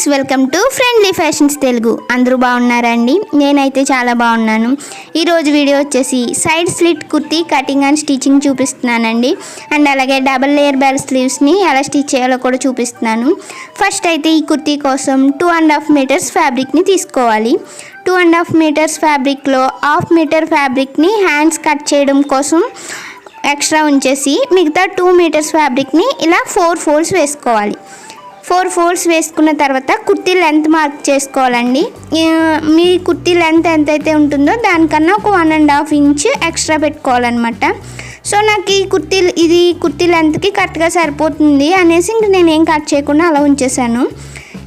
Friends, welcome to friendly fashions Telugu. అందరూ బాగున్నారండి? నేనైతే చాలా బాగున్నాను. ఈరోజు వీడియో వచ్చేసి side slit kurti cutting and stitching చూపిస్తున్నానండి. అండ్ అలాగే డబల్ లేయర్ బెల్ స్లీవ్స్ని ఎలా స్టిచ్ చేయాలో కూడా చూపిస్తున్నాను. ఫస్ట్ అయితే ఈ కుర్తీ కోసం 2.5 మీటర్స్ ఫ్యాబ్రిక్ని తీసుకోవాలి. 2.5 మీటర్స్ ఫ్యాబ్రిక్లో 1/2 మీటర్ ఫ్యాబ్రిక్ని హ్యాండ్స్ కట్ చేయడం కోసం ఎక్స్ట్రా ఉంచేసి మిగతా 2 మీటర్స్ ఫ్యాబ్రిక్ని ఇలా 4 ఫోల్డ్స్ వేసుకోవాలి. 4 ఫోల్డ్స్ వేసుకున్న తర్వాత కుర్తీ లెంత్ మార్క్ చేసుకోవాలండి. మీ కుర్తీ లెంత్ ఎంతైతే ఉంటుందో దానికన్నా ఒక 1.5 ఇంచ్ ఎక్స్ట్రా పెట్టుకోవాలన్నమాట. సో నాకు ఈ కుర్తీ లెంత్కి కరెక్ట్గా సరిపోతుంది అనేసి ఇంక నేను ఏం కట్ చేయకుండా అలా ఉంచేసాను.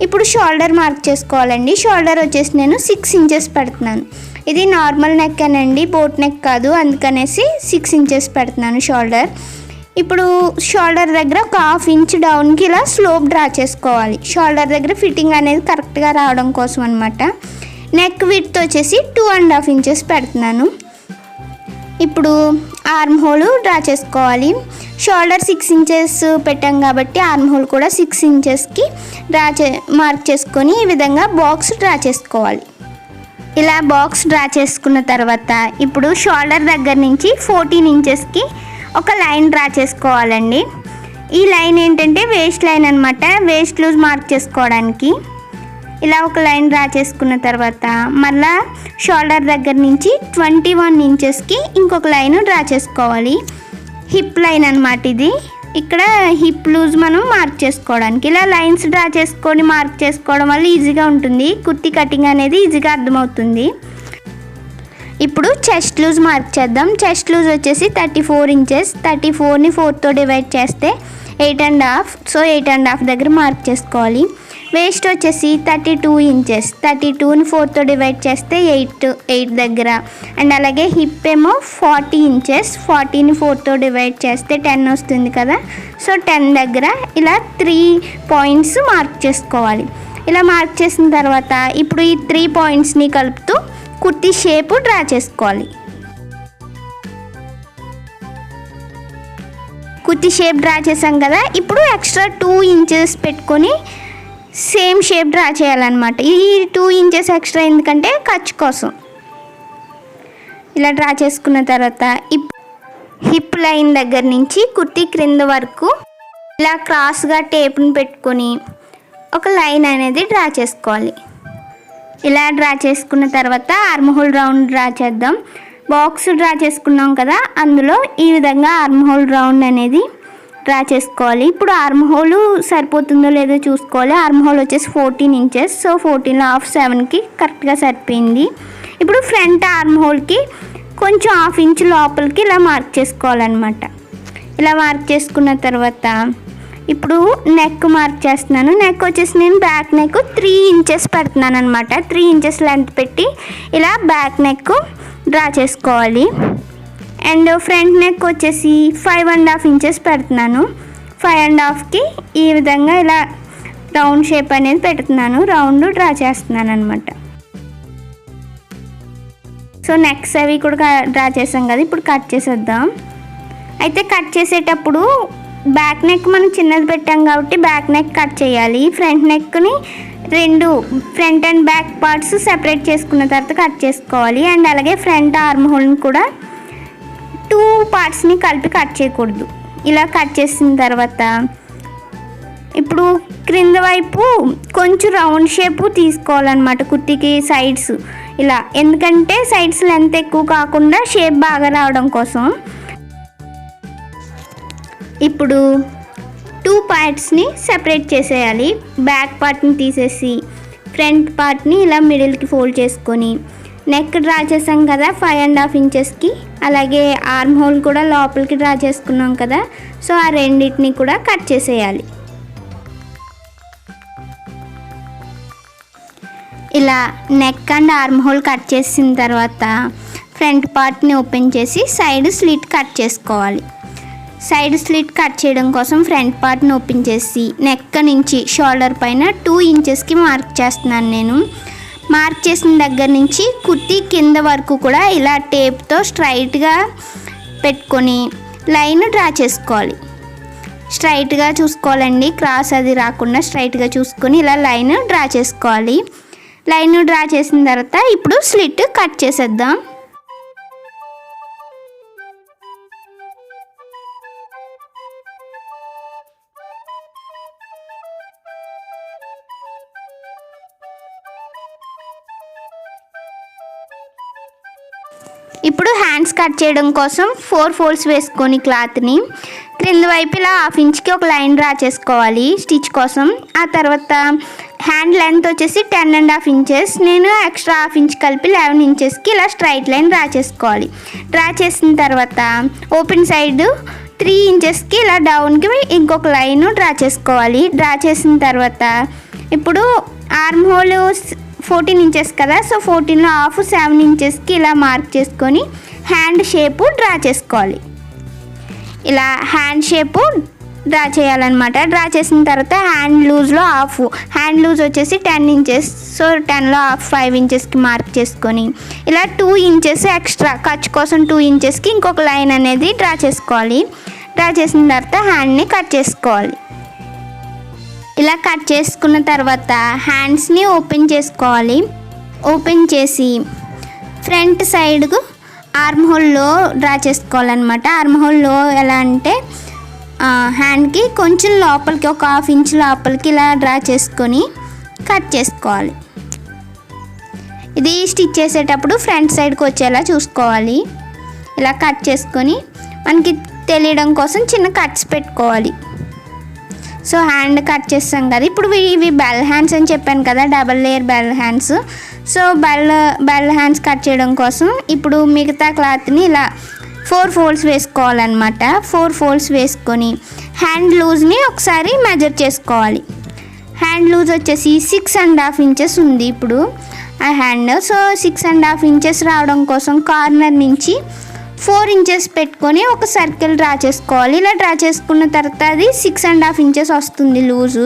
ఇప్పుడు షోల్డర్ మార్క్ చేసుకోవాలండి. షోల్డర్ వచ్చేసి నేను 6 ఇంచెస్ పెడుతున్నాను. ఇది నార్మల్ నెక్ అనండి, బోట్ నెక్ కాదు, అందుకనేసి 6 ఇంచెస్ పెడుతున్నాను షోల్డర్. ఇప్పుడు షోల్డర్ దగ్గర ఒక 1/2 ఇంచ్ డౌన్కి ఇలా స్లోప్ డ్రా చేసుకోవాలి. షోల్డర్ దగ్గర ఫిట్టింగ్ అనేది కరెక్ట్గా రావడం కోసం అనమాట. నెక్ విడ్త్ వచ్చేసి 2.5 ఇంచెస్ పెడుతున్నాను. ఇప్పుడు ఆర్మ్ హోల్ డ్రా చేసుకోవాలి. షోల్డర్ 6 ఇంచెస్ పెట్టాం కాబట్టి ఆర్మ్ హోల్ కూడా 6 ఇంచెస్కి మార్క్ చేసుకొని ఈ విధంగా బాక్స్ డ్రా చేసుకోవాలి. ఇలా బాక్స్ డ్రా చేసుకున్న తర్వాత ఇప్పుడు షోల్డర్ దగ్గర నుంచి 14 ఇంచెస్కి ఒక లైన్ డ్రా చేసుకోవాలండి. ఈ లైన్ ఏంటంటే వేస్ట్ లైన్ అనమాట, వేస్ట్ లూజ్ మార్క్ చేసుకోవడానికి. ఇలా ఒక లైన్ డ్రా చేసుకున్న తర్వాత మళ్ళా షోల్డర్ దగ్గర నుంచి 21 ఇంచెస్కి ఇంకొక లైన్ డ్రా చేసుకోవాలి. హిప్ లైన్ అనమాట ఇది. ఇక్కడ హిప్ లూజ్ మనం మార్క్ చేసుకోవడానికి ఇలా లైన్స్ డ్రా చేసుకొని మార్క్ చేసుకోవడం వల్ల ఈజీగా ఉంటుంది. కుర్తీ కటింగ్ అనేది ఈజీగా అర్థమవుతుంది. ఇప్పుడు చెస్ట్ లూజ్ మార్క్ చేద్దాం. చెస్ట్ లూజ్ వచ్చేసి 34 ఇంచెస్. 34ని 4తో డివైడ్ చేస్తే 8.5. సో 8.5 దగ్గర మార్క్ చేసుకోవాలి. వేస్ట్ వచ్చేసి 32 ఇంచెస్. 32ని 4తో డివైడ్ చేస్తే 8 దగ్గర. అండ్ అలాగే హిప్ ఏమో 40 ఇంచెస్. 40ని 4తో డివైడ్ చేస్తే 10 వస్తుంది కదా. సో 10 దగ్గర ఇలా 3 పాయింట్స్ మార్క్ చేసుకోవాలి. ఇలా మార్క్ చేసిన తర్వాత ఇప్పుడు ఈ 3 పాయింట్స్ని కలుపుతూ కుర్తీ షేప్ డ్రా చేసుకోవాలి. కుర్తీ షేప్ డ్రా చేసాం కదా. ఇప్పుడు ఎక్స్ట్రా 2 ఇంచెస్ పెట్టుకొని సేమ్ షేప్ డ్రా చేయాలన్నమాట. ఈ 2 ఇంచెస్ ఎక్స్ట్రా ఎందుకంటే ఖర్చు కోసం. ఇలా డ్రా చేసుకున్న తర్వాత హిప్ లైన్ దగ్గర నుంచి కుర్తీ క్రింద వరకు ఇలా క్రాస్గా టేప్ని పెట్టుకొని ఒక లైన్ అనేది డ్రా చేసుకోవాలి. ఇలా డ్రా చేసుకున్న తర్వాత ఆర్మ్ హోల్ రౌండ్ డ్రా చేద్దాం. బాక్స్ డ్రా చేసుకున్నాం కదా, అందులో ఈ విధంగా ఆర్మ్ హోల్ రౌండ్ అనేది డ్రా చేసుకోవాలి. ఇప్పుడు ఆర్మ్ హోల్ సరిపోతుందో లేదో చూసుకోవాలి. ఆర్మ్ హోల్ వచ్చేసి 14 ఇంచెస్. సో 14 హాఫ్ 7కి కరెక్ట్గా సరిపోయింది. ఇప్పుడు ఫ్రంట్ ఆర్మ్ హోల్కి కొంచెం 1/2 ఇంచ్ లోపలికి ఇలా మార్క్ చేసుకోవాలన్నమాట. ఇలా మార్క్ చేసుకున్న తర్వాత ఇప్పుడు నెక్ మార్క్ చేస్తున్నాను. నెక్ వచ్చేసి నేను బ్యాక్ నెక్ 3 ఇంచెస్ పెడుతున్నాను అనమాట. 3 ఇంచెస్ లెంత్ పెట్టి ఇలా బ్యాక్ నెక్ డ్రా చేసుకోవాలి. అండ్ ఫ్రంట్ నెక్ వచ్చేసి 5.5 ఇంచెస్ పెడుతున్నాను. 5.5కి ఈ విధంగా ఇలా రౌండ్ షేప్ అనేది పెడుతున్నాను. రౌండ్ డ్రా చేస్తున్నాను అనమాట. సో నెక్స్ అవి కూడా డ్రా చేసాం కదా, ఇప్పుడు కట్ చేసేద్దాం. అయితే కట్ చేసేటప్పుడు బ్యాక్ నెక్ మనం చిన్నది పెట్టాం కాబట్టి బ్యాక్ నెక్ కట్ చేయాలి. ఫ్రంట్ నెక్ని 2 front and back parts separate చేసుకున్న తర్వాత కట్ చేసుకోవాలి. అండ్ అలాగే ఫ్రంట్ ఆర్మ్ హోల్ని కూడా 2 పార్ట్స్ని కలిపి కట్ చేయకూడదు. ఇలా కట్ చేసిన తర్వాత ఇప్పుడు క్రింద వైపు కొంచెం రౌండ్ షేప్ తీసుకోవాలన్నమాట కుర్తీకి సైడ్స్ ఇలా. ఎందుకంటే సైడ్స్ లెంత్ ఎక్కువ కాకుండా షేప్ బాగా రావడం కోసం. ఇప్పుడు 2 పార్ట్స్ని సెపరేట్ చేసేయాలి. బ్యాక్ పార్ట్ని తీసేసి ఫ్రంట్ పార్ట్ని ఇలా మిడిల్కి ఫోల్డ్ చేసుకొని నెక్ డ్రా చేసాం కదా 5.5 ఇంచెస్కి. అలాగే ఆర్మ్ హోల్ కూడా లోపలికి డ్రా చేసుకున్నాం కదా. సో ఆ రెండింటిని కూడా కట్ చేసేయాలి. ఇలా neck and arm whole cut చేసిన తర్వాత ఫ్రంట్ పార్ట్ని ఓపెన్ చేసి సైడ్ స్లిట్ కట్ చేసుకోవాలి. సైడ్ స్లిట్ కట్ చేయడం కోసం ఫ్రంట్ పార్ట్ని ఓపెన్ చేసి నెక్ నుంచి షోల్డర్ పైన 2 ఇంచెస్కి మార్క్ చేస్తున్నాను నేను. మార్క్ చేసిన దగ్గర నుంచి కుర్తీ కింద వరకు కూడా ఇలా టేప్తో స్ట్రైట్గా పెట్టుకొని లైన్ డ్రా చేసుకోవాలి. స్ట్రైట్గా చూసుకోవాలండి, క్రాస్ అది రాకుండా స్ట్రైట్గా చూసుకొని ఇలా లైన్ డ్రా చేసుకోవాలి. లైన్ డ్రా చేసిన తర్వాత ఇప్పుడు స్లిట్ కట్ చేసేద్దాం. ఇప్పుడు హ్యాండ్స్ కట్ చేయడం కోసం 4 ఫోల్డ్స్ వేసుకొని క్లాత్ని క్రింద వైపు ఇలా 1/2 ఇంచ్కి ఒక లైన్ డ్రా చేసుకోవాలి స్టిచ్ కోసం. ఆ తర్వాత హ్యాండ్ లెంత్ వచ్చేసి 10.5 ఇంచెస్, నేను ఎక్స్ట్రా 1/2 ఇంచ్ కలిపి 11 ఇంచెస్కి ఇలా స్ట్రైట్ లైన్ డ్రా చేసుకోవాలి. డ్రా చేసిన తర్వాత ఓపెన్ సైడ్ 3 ఇంచెస్కి ఇలా డౌన్కి ఇంకొక లైన్ డ్రా చేసుకోవాలి. డ్రా చేసిన తర్వాత ఇప్పుడు ఆర్మ్ హోల్ 14 ఇంచెస్ కదా, సో 14లో హాఫ్ 7 ఇంచెస్కి ఇలా మార్క్ చేసుకొని హ్యాండ్ షేపు డ్రా చేసుకోవాలి. ఇలా హ్యాండ్ షేపు డ్రా చేయాలన్నమాట. డ్రా చేసిన తర్వాత హ్యాండ్ లూజ్లో హాఫ్, హ్యాండ్ లూజ్ వచ్చేసి 10 ఇంచెస్, సో 10లో హాఫ్ 5 ఇంచెస్కి మార్క్ చేసుకొని ఇలా 2 ఇంచెస్ ఎక్స్ట్రా ఖర్చు కోసం 2 ఇంచెస్కి ఇంకొక లైన్ అనేది డ్రా చేసుకోవాలి. డ్రా చేసిన తర్వాత హ్యాండ్ని కట్ చేసుకోవాలి. ఇలా కట్ చేసుకున్న తర్వాత హ్యాండ్స్ని ఓపెన్ చేసుకోవాలి. ఓపెన్ చేసి ఫ్రంట్ సైడ్కు ఆర్మ్ హోల్లో డ్రా చేసుకోవాలన్నమాట. ఆర్మ్ హోల్లో ఎలా అంటే హ్యాండ్కి కొంచెం లోపలికి ఒక 1/2 ఇంచ్ లోపలికి ఇలా డ్రా చేసుకొని కట్ చేసుకోవాలి. ఇది స్టిచ్ చేసేటప్పుడు ఫ్రంట్ సైడ్కి వచ్చేలా చూసుకోవాలి. ఇలా కట్ చేసుకొని మనకి తెలియడం కోసం చిన్న కట్స్ పెట్టుకోవాలి. సో హ్యాండ్ కట్ చేస్తాం కదా, ఇప్పుడు ఇవి బెల్ హ్యాండ్స్ అని చెప్పాను కదా, double layer bell hands. So bell hands cut చేయడం కోసం ఇప్పుడు మిగతా క్లాత్ని ఇలా 4 ఫోల్డ్స్ వేసుకోవాలన్నమాట. 4 ఫోల్డ్స్ వేసుకొని హ్యాండ్ లూజ్ని ఒకసారి మెజర్ చేసుకోవాలి. హ్యాండ్ లూజ్ వచ్చేసి 6.5 ఇంచెస్ ఉంది ఇప్పుడు ఆ హ్యాండ్. సో 6.5 ఇంచెస్ రావడం కోసం కార్నర్ నుంచి 4 ఇంచెస్ పెట్టుకొని ఒక సర్కిల్ డ్రా చేసుకోవాలి. ఇలా డ్రా చేసుకున్న తర్వాత అది 6.5 ఇంచెస్ వస్తుంది లూజు.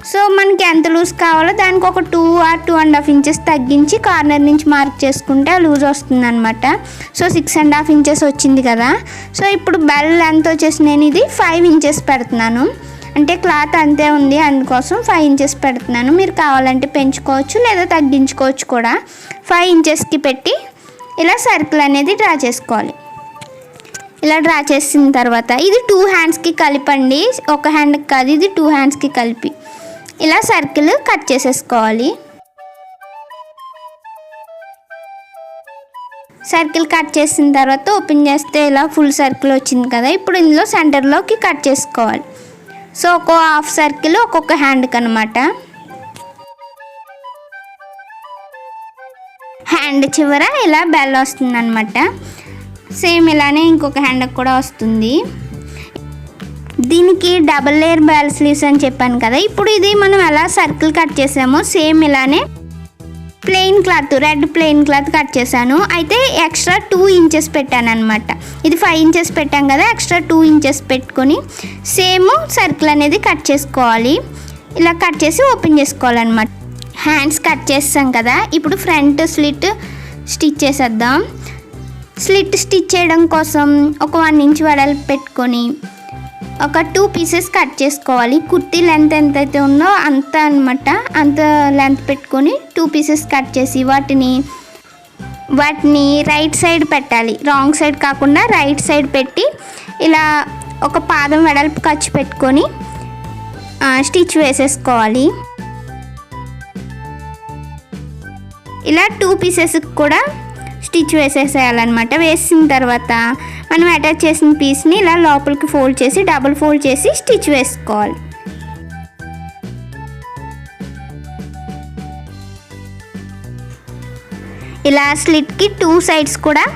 సో మనకి ఎంత లూజ్ కావాలో దానికి ఒక 2 or 2.5 ఇంచెస్ తగ్గించి కార్నర్ నుంచి మార్క్ చేసుకుంటే ఆ లూజ్ వస్తుంది అనమాట. సో 6.5 ఇంచెస్ వచ్చింది కదా. సో ఇప్పుడు బెల్ లెంత్ వచ్చేసి నేను ఇది 5 ఇంచెస్ పెడుతున్నాను, అంటే క్లాత్ అంతే ఉంది అందుకోసం 5 ఇంచెస్ పెడుతున్నాను. మీరు కావాలంటే పెంచుకోవచ్చు లేదా తగ్గించుకోవచ్చు కూడా. 5 ఇంచెస్కి పెట్టి ఇలా సర్కిల్ అనేది డ్రా చేసుకోవాలి. ఇలా డ్రా చేసిన తర్వాత ఇది 2 హ్యాండ్స్కి కలిపండి, ఒక హ్యాండ్కి కాదు, ఇది 2 హ్యాండ్స్కి కలిపి ఇలా సర్కిల్ కట్ చేసేసుకోవాలి. సర్కిల్ కట్ చేసిన తర్వాత ఓపెన్ చేస్తే ఇలా ఫుల్ సర్కిల్ వచ్చింది కదా. ఇప్పుడు ఇందులో సెంటర్లోకి కట్ చేసుకోవాలి. సో ఒక హాఫ్ సర్కిల్ ఒక్కొక్క హ్యాండ్కి అనమాట. హ్యాండ్ చివర ఇలా బెల్ వస్తుంది అనమాట. సేమ్ ఇలానే ఇంకొక హ్యాండ్కి కూడా వస్తుంది. దీనికి డబల్ లేయర్ బెల్ స్లీవ్స్ అని చెప్పాను కదా. ఇప్పుడు ఇది మనం ఎలా సర్కిల్ కట్ చేసామో సేమ్ ఇలానే plain cloth, red plain cloth cut చేశాను. అయితే ఎక్స్ట్రా 2 ఇంచెస్ పెట్టాను అనమాట. ఇది 5 ఇంచెస్ పెట్టాం కదా, ఎక్స్ట్రా 2 ఇంచెస్ పెట్టుకొని సేమ్ సర్కిల్ అనేది కట్ చేసుకోవాలి. ఇలా కట్ చేసి ఓపెన్ చేసుకోవాలన్నమాట. హ్యాండ్స్ కట్ చేస్తాం కదా, ఇప్పుడు ఫ్రంట్ స్లిట్ స్టిచ్ చేసేద్దాం. స్లిట్ స్టిచ్ చేయడం కోసం ఒక 1 ఇంచ్ వెడల్పు పెట్టుకొని ఒక 2 పీసెస్ కట్ చేసుకోవాలి. కుర్తీ లెంత్ ఎంతైతే ఉందో అంత అనమాట, అంత లెంత్ పెట్టుకొని 2 పీసెస్ కట్ చేసి వాటిని రైట్ సైడ్ పెట్టాలి, రాంగ్ సైడ్ కాకుండా రైట్ సైడ్ పెట్టి ఇలా ఒక పాదం వెడల్పు ఖర్చు పెట్టుకొని స్టిచ్ వేసేసుకోవాలి. ఇలా 2 పీసెస్కి కూడా స్టిచ్ వేసేసేయాలన్నమాట. వేసిన తర్వాత మనం అటాచ్ చేసిన పీస్ని ఇలా లోపలికి ఫోల్డ్ చేసి డబుల్ ఫోల్డ్ చేసి స్టిచ్ వేసుకోవాలి. ఇలా స్లిట్కి 2 సైడ్స్ కూడా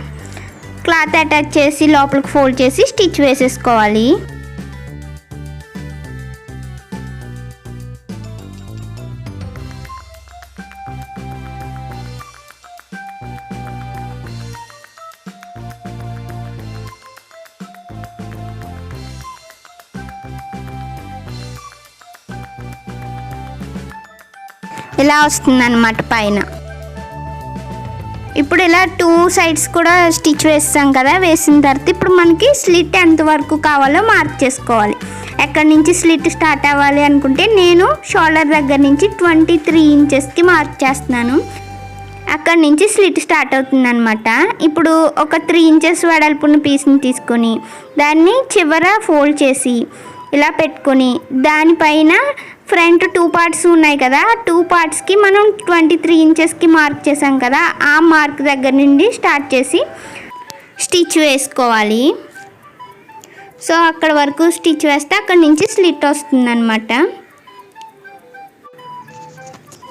క్లాత్ అటాచ్ చేసి లోపలికి ఫోల్డ్ చేసి స్టిచ్ వేసేసుకోవాలి. ఇలా వస్తుందన్నమాట పైన. ఇప్పుడు ఇలా 2 సైడ్స్ కూడా స్టిచ్ వేస్తాం కదా, వేసిన తర్వాత ఇప్పుడు మనకి స్లిట్ ఎంతవరకు కావాలో మార్క్ చేసుకోవాలి. ఎక్కడి నుంచి స్లిట్ స్టార్ట్ అవ్వాలి అనుకుంటే నేను షోల్డర్ దగ్గర నుంచి 23 ఇంచెస్కి మార్క్ చేస్తున్నాను. అక్కడి నుంచి స్లిట్ స్టార్ట్ అవుతుంది అనమాట. ఇప్పుడు ఒక 3 ఇంచెస్ వెడల్పున్న పీస్ని తీసుకొని దాన్ని చివర ఫోల్డ్ చేసి ఇలా పెట్టుకొని దానిపైన ఫ్రంట్ 2 పార్ట్స్ ఉన్నాయి కదా, 2 పార్ట్స్కి మనం 23 ఇంచెస్కి మార్క్ చేసాం కదా, ఆ మార్క్ దగ్గర నుండి స్టార్ట్ చేసి స్టిచ్ వేసుకోవాలి. సో అక్కడ వరకు స్టిచ్ వేస్తే అక్కడి నుంచి స్లిట్ వస్తుంది అనమాట.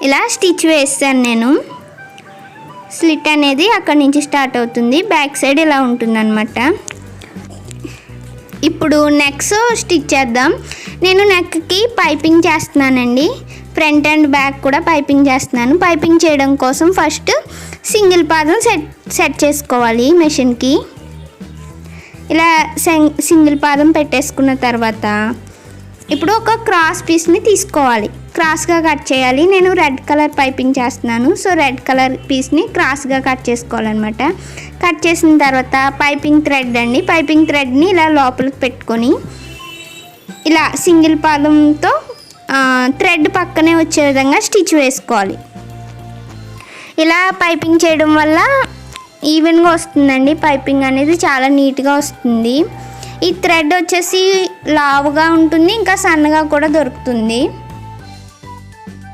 ఇలా స్టిచ్ వేస్తాను నేను. స్లిట్ అనేది అక్కడి నుంచి స్టార్ట్ అవుతుంది. బ్యాక్ సైడ్ ఇలా ఉంటుంది అనమాట. ఇప్పుడు నెక్స్ట్ స్టిచ్ చేద్దాం. నేను నెక్కి పైపింగ్ చేస్తున్నానండి. ఫ్రంట్ అండ్ బ్యాక్ కూడా పైపింగ్ చేస్తున్నాను. పైపింగ్ చేయడం కోసం ఫస్ట్ సింగిల్ పాదం సెట్ చేసుకోవాలి మెషిన్కి. ఇలా సింగిల్ పాదం పెట్టేసుకున్న తర్వాత ఇప్పుడు ఒక క్రాస్ పీస్ని తీసుకోవాలి. క్రాస్గా కట్ చేయాలి. నేను రెడ్ కలర్ పైపింగ్ చేస్తున్నాను. సో రెడ్ కలర్ పీస్ని క్రాస్గా కట్ చేసుకోవాలన్నమాట. కట్ చేసిన తర్వాత పైపింగ్ థ్రెడ్ అండి, పైపింగ్ థ్రెడ్ని ఇలా లోపలికి పెట్టుకొని ఇలా సింగిల్ పాదంతో థ్రెడ్ పక్కనే వచ్చే విధంగా స్టిచ్ వేసుకోవాలి. ఇలా పైపింగ్ చేయడం వల్ల ఈవెన్గా వస్తుందండి. పైపింగ్ అనేది చాలా నీట్గా వస్తుంది. ఈ థ్రెడ్ వచ్చేసి లావుగా ఉంటుంది, ఇంకా సన్నగా కూడా దొరుకుతుంది.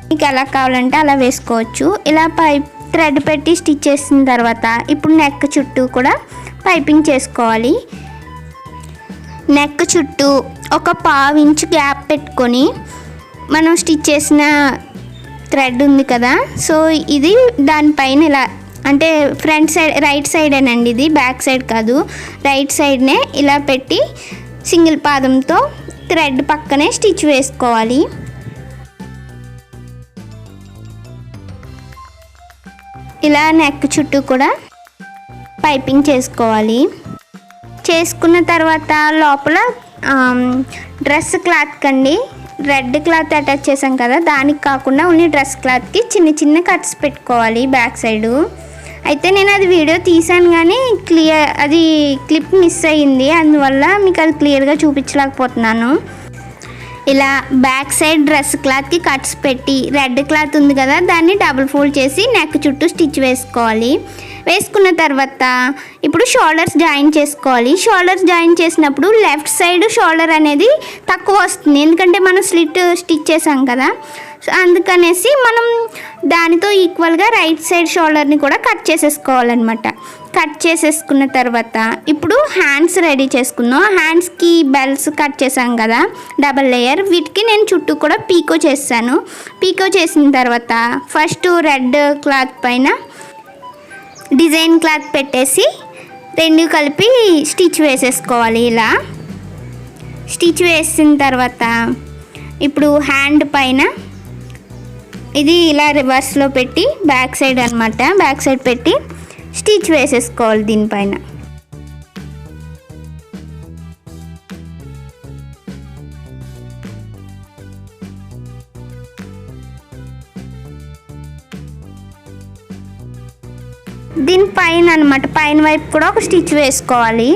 మీకు ఎలా కావాలంటే అలా వేసుకోవచ్చు. ఇలా థ్రెడ్ పెట్టి స్టిచ్ చేసిన తర్వాత ఇప్పుడు నెక్ చుట్టూ కూడా పైపింగ్ చేసుకోవాలి. నెక్ చుట్టూ ఒక 1/2 ఇంచ్ గ్యాప్ పెట్టుకొని మనం స్టిచ్ చేసిన థ్రెడ్ ఉంది కదా, సో ఇది దానిపైన ఇలా అంటే ఫ్రంట్ సైడ్ రైట్ సైడేనండి, ఇది బ్యాక్ సైడ్ కాదు, రైట్ సైడ్నే ఇలా పెట్టి సింగిల్ పాదంతో థ్రెడ్ పక్కనే స్టిచ్ వేసుకోవాలి. ఇలా నెక్ చుట్టూ కూడా పైపింగ్ చేసుకోవాలి. చేసుకున్న తర్వాత లోపల డ్రెస్ క్లాత్ కండి రెడ్ క్లాత్ అటాచ్ చేసాం కదా, దానికి కాకుండా ఓన్లీ డ్రెస్ క్లాత్కి చిన్న చిన్న కట్స్ పెట్టుకోవాలి బ్యాక్ సైడు. అయితే నేను అది వీడియో తీసాను కానీ అది క్లిప్ మిస్ అయ్యింది, అందువల్ల మీకు అది క్లియర్గా చూపించలేకపోతున్నాను. ఇలా బ్యాక్ సైడ్ డ్రెస్ క్లాత్కి కట్స్ పెట్టి రెడ్ క్లాత్ ఉంది కదా, దాన్ని డబుల్ ఫోల్డ్ చేసి నెక్ చుట్టూ స్టిచ్ వేసుకోవాలి. వేసుకున్న తర్వాత ఇప్పుడు షోల్డర్స్ జాయిన్ చేసుకోవాలి. షోల్డర్స్ జాయిన్ చేసినప్పుడు లెఫ్ట్ సైడ్ షోల్డర్ అనేది తక్కువ వస్తుంది, ఎందుకంటే మనం స్టిచ్ చేసాం కదా. సో అందుకనేసి మనం దానితో ఈక్వల్గా రైట్ సైడ్ షోల్డర్ని కూడా కట్ చేసేసుకోవాలన్నమాట. కట్ చేసేసుకున్న తర్వాత ఇప్పుడు హ్యాండ్స్ రెడీ చేసుకుందాం. హ్యాండ్స్కి బెల్ట్స్ కట్ చేసాం కదా డబల్ లేయర్, వీటికి నేను చుట్టూ కూడా పీకో చేశాను. పీకో చేసిన తర్వాత ఫస్ట్ రెడ్ క్లాత్ పైన డిజైన్ క్లాత్ పెట్టేసి రెండు కలిపి స్టిచ్ వేసేసుకోవాలి. ఇలా స్టిచ్ వేసిన తర్వాత ఇప్పుడు హ్యాండ్ పైన ఇది ఇలా రివర్స్లో పెట్టి బ్యాక్ సైడ్ అనమాట, బ్యాక్ సైడ్ పెట్టి స్టిచ్ వేసేసుకోవాలి దీనిపైన. దీనిపైన అనమాట పైన వైపు కూడా ఒక స్టిచ్ వేసుకోవాలి.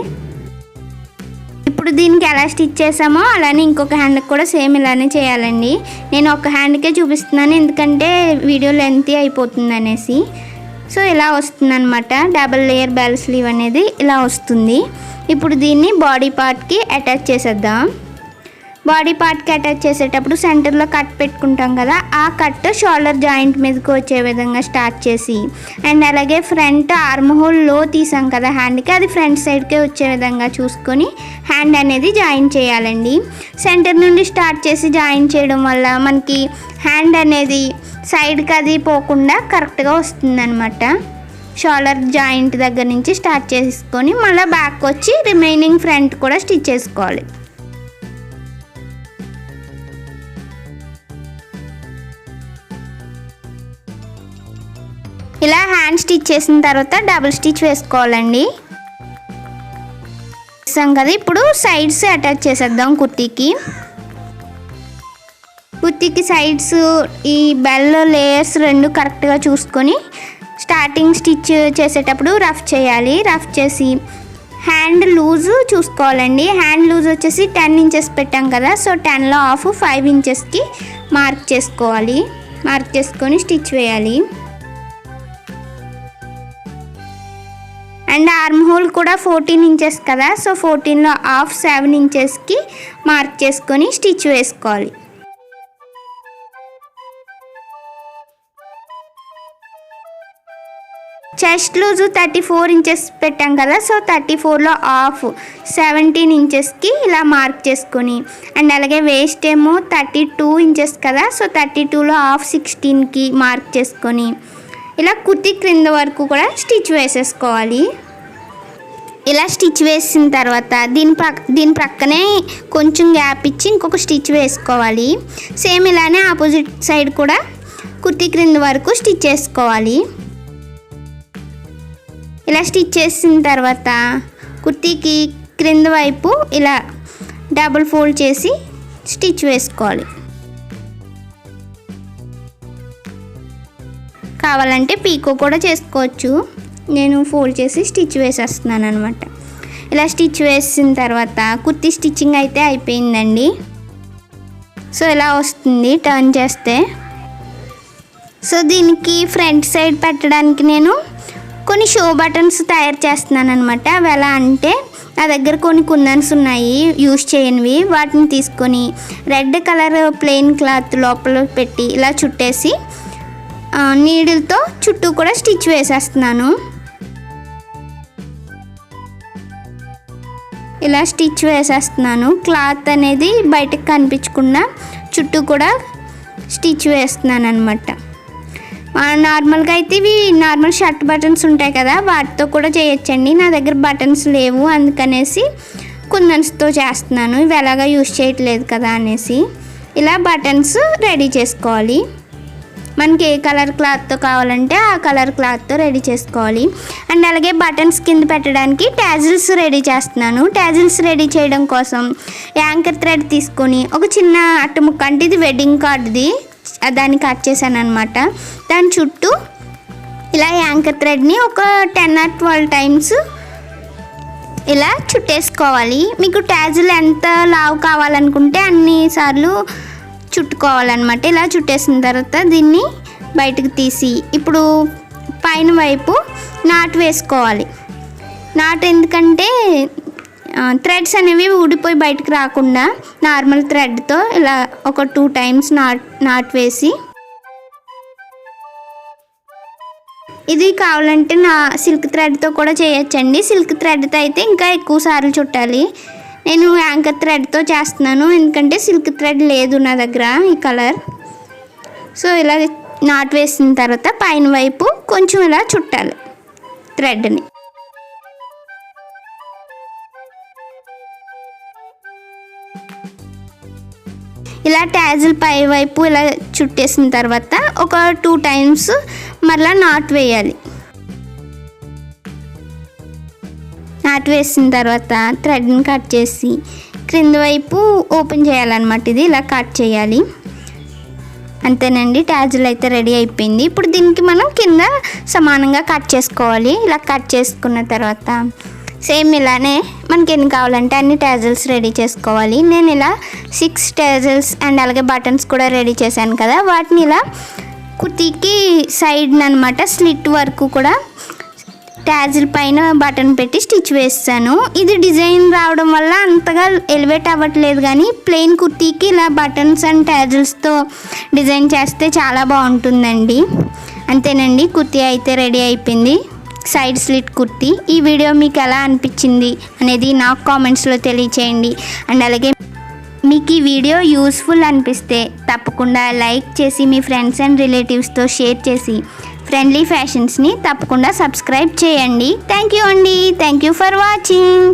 ఇప్పుడు దీనికి ఎలా స్టిచ్ చేసామో అలానే ఇంకొక హ్యాండ్కి కూడా సేమ్ ఇలానే చేయాలండి. నేను ఒక హ్యాండ్కే చూపిస్తున్నాను ఎందుకంటే వీడియో లెంతీ అయిపోతుంది అనేసి. సో ఇలా వస్తుంది అనమాట డబల్ లేయర్ బెల్ స్లీవ్ అనేది ఇలా వస్తుంది. ఇప్పుడు దీన్ని బాడీ పార్ట్కి అటాచ్ చేసేద్దాం. బాడీ పార్ట్కి అటాచ్ చేసేటప్పుడు సెంటర్లో కట్ పెట్టుకుంటాం కదా, ఆ కట్ షోల్డర్ జాయింట్ మీదకి వచ్చే విధంగా స్టార్ట్ చేసి అండ్ అలాగే ఫ్రంట్ ఆర్మ్ హోల్ లో తీసాం కదా హ్యాండ్కి, అది ఫ్రంట్ సైడ్కే వచ్చే విధంగా చూసుకొని హ్యాండ్ అనేది జాయిన్ చేయాలండి. సెంటర్ నుండి స్టార్ట్ చేసి జాయిన్ చేయడం వల్ల మనకి హ్యాండ్ అనేది సైడ్కి అది పోకుండా కరెక్ట్గా వస్తుందన్నమాట. షోల్డర్ జాయింట్ దగ్గర నుంచి స్టార్ట్ చేసుకొని మళ్ళీ బ్యాక్ వచ్చి రిమైనింగ్ ఫ్రంట్ కూడా స్టిచ్ చేసుకోవాలి. ఇలా హ్యాండ్ స్టిచ్ చేసిన తర్వాత డబుల్ స్టిచ్ వేసుకోవాలండి. వేసాం కదా, ఇప్పుడు సైడ్స్ అటాచ్ చేసేద్దాం కుర్తీకి. కుర్తీకి సైడ్స్ ఈ బెల్ లేయర్స్ రెండు కరెక్ట్గా చూసుకొని స్టార్టింగ్ స్టిచ్ చేసేటప్పుడు రఫ్ చేయాలి. రఫ్ చేసి హ్యాండ్ లూజు చూసుకోవాలండి. హ్యాండ్ లూజ్ వచ్చేసి 10 ఇంచెస్ పెట్టాం కదా, సో 10లో హాఫ్ 5 ఇంచెస్కి మార్క్ చేసుకోవాలి. మార్క్ చేసుకొని స్టిచ్ వేయాలి. అండ్ ఆర్మ్ హోల్ కూడా 14 ఇంచెస్ కదా, సో 14లో హాఫ్ 7 ఇంచెస్కి మార్క్ చేసుకొని స్టిచ్ వేసుకోవాలి. చెస్ట్ లూజు 34 ఇంచెస్ పెట్టాం కదా, సో 34లో హాఫ్ 17 ఇంచెస్కి ఇలా మార్క్ చేసుకొని, అండ్ అలాగే వేస్ట్ ఏమో 32 ఇంచెస్ కదా, సో 32లో హాఫ్ 16కి మార్క్ చేసుకొని ఇలా కుర్తి క్రింద వరకు కూడా స్టిచ్ వేసేసుకోవాలి. ఇలా స్టిచ్ వేసిన తర్వాత దీని ప్రక్కనే కొంచెం గ్యాప్ ఇచ్చి ఇంకొక స్టిచ్ వేసుకోవాలి. సేమ్ ఇలానే ఆపోజిట్ సైడ్ కూడా కుర్తి క్రింద వరకు స్టిచ్ చేసుకోవాలి. ఇలా స్టిచ్ చేసిన తర్వాత కుర్తీకి క్రింద వైపు ఇలా డబుల్ ఫోల్డ్ చేసి స్టిచ్ వేసుకోవాలి. కావాలంటే పీకో కూడా చేసుకోవచ్చు. నేను ఫోల్డ్ చేసి స్టిచ్ వేసేస్తున్నాను అనమాట. ఇలా స్టిచ్ వేసిన తర్వాత కుర్తీ స్టిచ్చింగ్ అయితే అయిపోయిందండి. సో ఇలా వస్తుంది టర్న్ చేస్తే. సో దీనికి ఫ్రంట్ సైడ్ పెట్టడానికి నేను కొన్ని షో బటన్స్ తయారు చేస్తున్నాను అనమాట. అవి ఎలా అంటే నా దగ్గర కొన్ని కుందన్స్ ఉన్నాయి యూజ్ చేయనివి, వాటిని తీసుకొని రెడ్ కలర్ ప్లెయిన్ క్లాత్ లోపల పెట్టి ఇలా చుట్టేసి నీడిల్తో చుట్టూ కూడా స్టిచ్ వేసేస్తున్నాను. ఇలా స్టిచ్ వేసేస్తున్నాను. క్లాత్ అనేది బయటకు కనిపించకుండా చుట్టూ కూడా స్టిచ్ వేస్తున్నాను అనమాట. నార్మల్గా అయితే ఇవి నార్మల్ షర్ట్ బటన్స్ ఉంటాయి కదా, వాటితో కూడా చేయొచ్చండి. నా దగ్గర బటన్స్ లేవు, అందుకనేసి కుందన్స్తో చేస్తున్నాను. ఇవి ఎలాగా యూజ్ చేయట్లేదు కదా అనేసి ఇలా బటన్స్ రెడీ చేసుకోవాలి. మనకి ఏ కలర్ క్లాత్తో కావాలంటే ఆ కలర్ క్లాత్తో రెడీ చేసుకోవాలి. అండ్ అలాగే బటన్స్ కింద పెట్టడానికి ట్యాజిల్స్ రెడీ చేస్తున్నాను. ట్యాజిల్స్ రెడీ చేయడం కోసం యాంకర్ థ్రెడ్ తీసుకొని ఒక చిన్న అట్టముక్క, అంటే ఇది వెడ్డింగ్ కార్డ్ది, దాన్ని కట్ చేశాను అనమాట. దాని చుట్టూ ఇలా యాంకర్ థ్రెడ్ని ఒక 10 or 12 టైమ్స్ ఇలా చుట్టేసుకోవాలి. మీకు ట్యాజిల్ ఎంత లావు కావాలనుకుంటే అన్ని సార్లు చుట్టుకోవాలన్నమాట. ఇలా చుట్టేసిన తర్వాత దీన్ని బయటకు తీసి ఇప్పుడు పైన వైపు నాట్ వేసుకోవాలి. నాట్ ఎందుకంటే థ్రెడ్స్ అనేవి ఊడిపోయి బయటకు రాకుండా నార్మల్ థ్రెడ్తో ఇలా ఒక 2 టైమ్స్ నాట్ వేసి, ఇది కావాలంటే సిల్క్ థ్రెడ్తో కూడా చేయొచ్చండి. సిల్క్ థ్రెడ్తో అయితే ఇంకా ఎక్కువ సార్లు చుట్టాలి. నేను యాంకర్ థ్రెడ్తో చేస్తున్నాను ఎందుకంటే సిల్క్ థ్రెడ్ లేదు నా దగ్గర ఈ కలర్. సో ఇలా నాట్ వేసిన తర్వాత పైన వైపు కొంచెం ఇలా చుట్టాలి థ్రెడ్ని. ఇలా ట్యాజిల్ పై వైపు ఇలా చుట్టేసిన తర్వాత ఒక 2 టైమ్స్ మళ్ళీ నాట్ వేయాలి. నాట్ వేసిన తర్వాత థ్రెడ్ని కట్ చేసి క్రింద వైపు ఓపెన్ చేయాలన్నమాట. ఇది ఇలా కట్ చేయాలి. అంతేనండి, ట్యాజిల్ అయితే రెడీ అయిపోయింది. ఇప్పుడు దీనికి మనం కింద సమానంగా కట్ చేసుకోవాలి. ఇలా కట్ చేసుకున్న తర్వాత సేమ్ ఇలానే మనకి ఎన్ని కావాలంటే అన్ని ట్యాజిల్స్ రెడీ చేసుకోవాలి. నేను ఇలా 6 ట్యాజిల్స్ అండ్ అలాగే బటన్స్ కూడా రెడీ చేశాను కదా, వాటిని ఇలా కుర్తీకి సైడ్ అనమాట స్లిట్ వరకు కూడా ట్యాజిల్ పైన బటన్ పెట్టి స్టిచ్ వేస్తాను. ఇది డిజైన్ రావడం వల్ల అంతగా ఎలివేట్ అవ్వట్లేదు, కానీ ప్లెయిన్ కుర్తీకి ఇలా బటన్స్ అండ్ ట్యాజిల్స్తో డిజైన్ చేస్తే చాలా బాగుంటుందండి. అంతేనండి, కుర్తీ అయితే రెడీ అయిపోయింది, సైడ్ స్లిట్ కుర్తీ. ఈ వీడియో మీకు ఎలా అనిపించింది అనేది నాకు కామెంట్స్లో తెలియచేయండి. అండ్ అలాగే మీకు ఈ వీడియో యూస్ఫుల్ అనిపిస్తే తప్పకుండా లైక్ చేసి మీ ఫ్రెండ్స్ అండ్ రిలేటివ్స్తో షేర్ చేసి ఫ్రెండ్లీ ఫ్యాషన్స్ని తప్పకుండా సబ్స్క్రైబ్ చేయండి. థ్యాంక్ యూ అండి. Thank you for watching.